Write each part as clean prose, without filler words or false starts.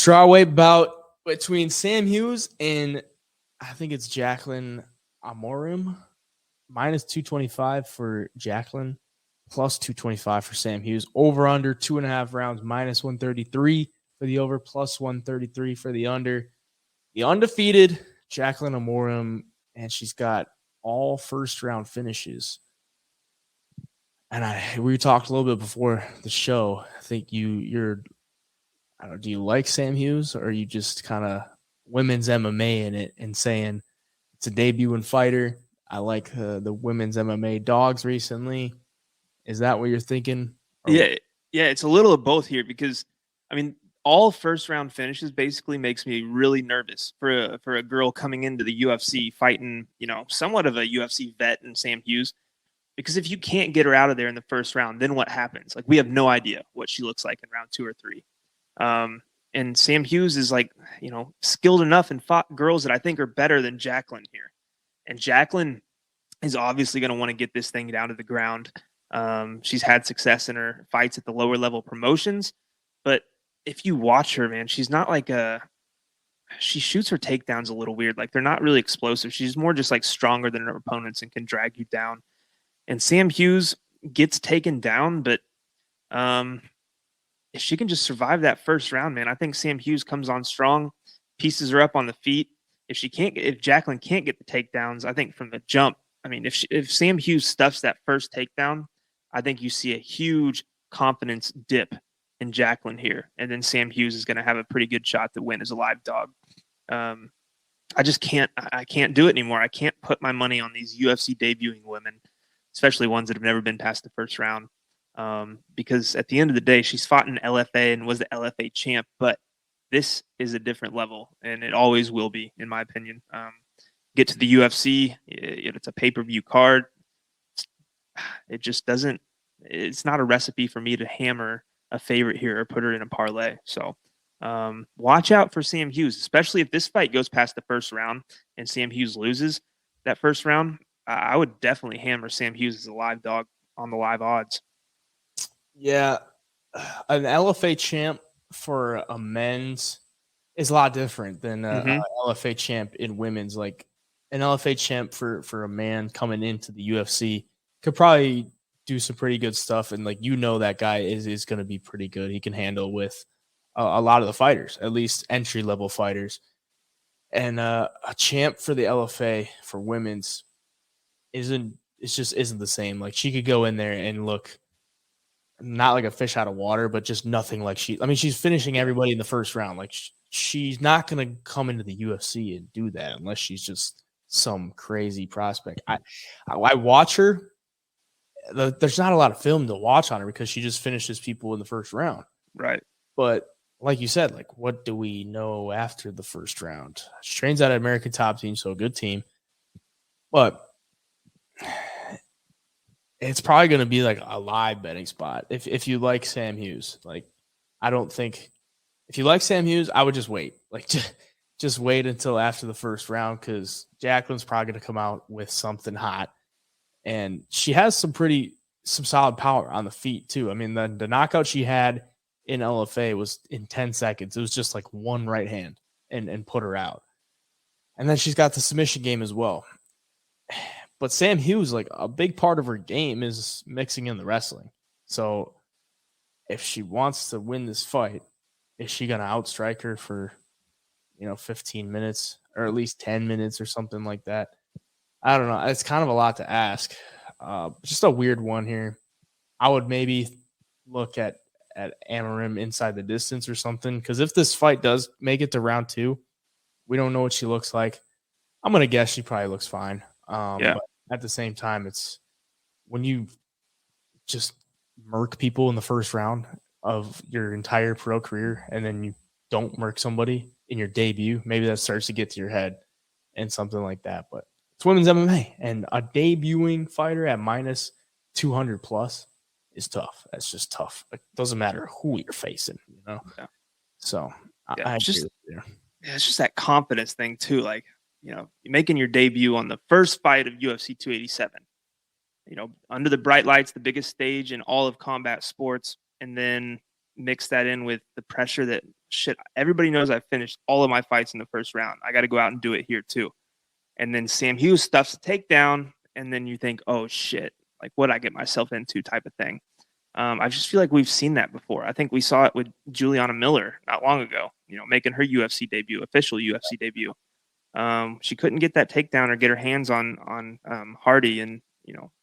Strawweight bout between Sam Hughes and I think it's Jaqueline Amorim. Minus 225 for Jaqueline, plus 225 for Sam Hughes. Over under 2.5 rounds, minus 133 for the over, plus 133 for the under. The undefeated Jaqueline Amorim, and she's got all first round finishes. And we talked a little bit before the show. I think you're I don't know, do you like Sam Hughes, or are you just kind of women's MMA in it and saying it's a debuting fighter? I like the women's MMA dogs recently. Is that what you're thinking? Yeah, it's a little of both here because, I mean, all first round finishes basically makes me really nervous for a girl coming into the UFC fighting, somewhat of a UFC vet in Sam Hughes. Because if you can't get her out of there in the first round, then what happens? Like, we have no idea what she looks like in round 2 or 3. And Sam Hughes is skilled enough and fought girls that I think are better than Jaqueline here. And Jaqueline is obviously going to want to get this thing down to the ground. She's had success in her fights at the lower level promotions, but if you watch her, man, she's not she shoots her takedowns a little weird. Like, they're not really explosive. She's more just stronger than her opponents and can drag you down. And Sam Hughes gets taken down, but if she can just survive that first round, man, I think Sam Hughes comes on strong, pieces her up on the feet. If Jaqueline can't get the takedowns, I think from the jump, I mean, if Sam Hughes stuffs that first takedown, I think you see a huge confidence dip in Jaqueline here, and then Sam Hughes is going to have a pretty good shot to win as a live dog. I just can't do it anymore. I can't put my money on these UFC debuting women, especially ones that have never been past the first round. Because at the end of the day, she's fought in LFA and was the LFA champ, but this is a different level, and it always will be, in my opinion. Get to the UFC, it's a pay-per-view card. It just doesn't, it's not a recipe for me to hammer a favorite here or put her in a parlay. So watch out for Sam Hughes, especially if this fight goes past the first round and Sam Hughes loses that first round. I would definitely hammer Sam Hughes as a live dog on the live odds. Yeah, an LFA champ for a men's is a lot different than an LFA champ in women's. Like, an LFA champ for a man coming into the UFC could probably do some pretty good stuff, and that guy is going to be pretty good. He can handle with a lot of the fighters, at least entry level fighters. And a champ for the LFA for women's isn't the same. Like, she could go in there and look not like a fish out of water, but just nothing like she's finishing everybody in the first round. Like, she's not going to come into the UFC and do that unless she's just some crazy prospect. I watch her. There's not a lot of film to watch on her because she just finishes people in the first round. Right. But like you said, what do we know after the first round? She trains at an American Top Team, so a good team. But it's probably going to be a live betting spot. If you like Sam Hughes, I don't think if you like Sam Hughes, I would just wait. Just wait until after the first round, because Jaqueline's probably going to come out with something hot. And she has some solid power on the feet too. I mean, the knockout she had in LFA was in 10 seconds. It was just one right hand and put her out. And then she's got the submission game as well. But Sam Hughes, a big part of her game is mixing in the wrestling. So if she wants to win this fight, is she going to outstrike her for, 15 minutes or at least 10 minutes or something like that? I don't know. It's kind of a lot to ask. Just a weird one here. I would maybe look at Amorim inside the distance or something, because if this fight does make it to round 2, we don't know what she looks like. I'm going to guess she probably looks fine. But at the same time, it's when you just murk people in the first round of your entire pro career and then you don't murk somebody in your debut, maybe that starts to get to your head and something like that. But it's women's MMA, and a debuting fighter at minus 200 plus is tough. That's just tough. It doesn't matter who you're facing, Yeah. So I agree with you. Yeah, it's just that confidence thing too. You're making your debut on the first fight of UFC 287, under the bright lights, the biggest stage in all of combat sports, and then mix that in with the pressure that shit, everybody knows I finished all of my fights in the first round. I got to go out and do it here too. And then Sam Hughes stuffs a takedown, and then you think, oh shit, like what I get myself into type of thing. I just feel like we've seen that before. I think we saw it with Juliana Miller not long ago, making her UFC debut, official UFC debut. She couldn't get that takedown or get her hands on Hardy, and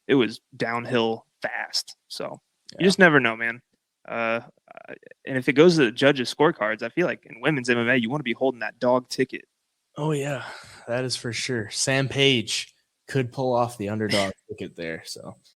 it was downhill fast. So you just never know, man. And if it goes to the judges' scorecards, I feel like in women's MMA, you want to be holding that dog ticket. Oh yeah, that is for sure. Sam Page could pull off the underdog ticket there. So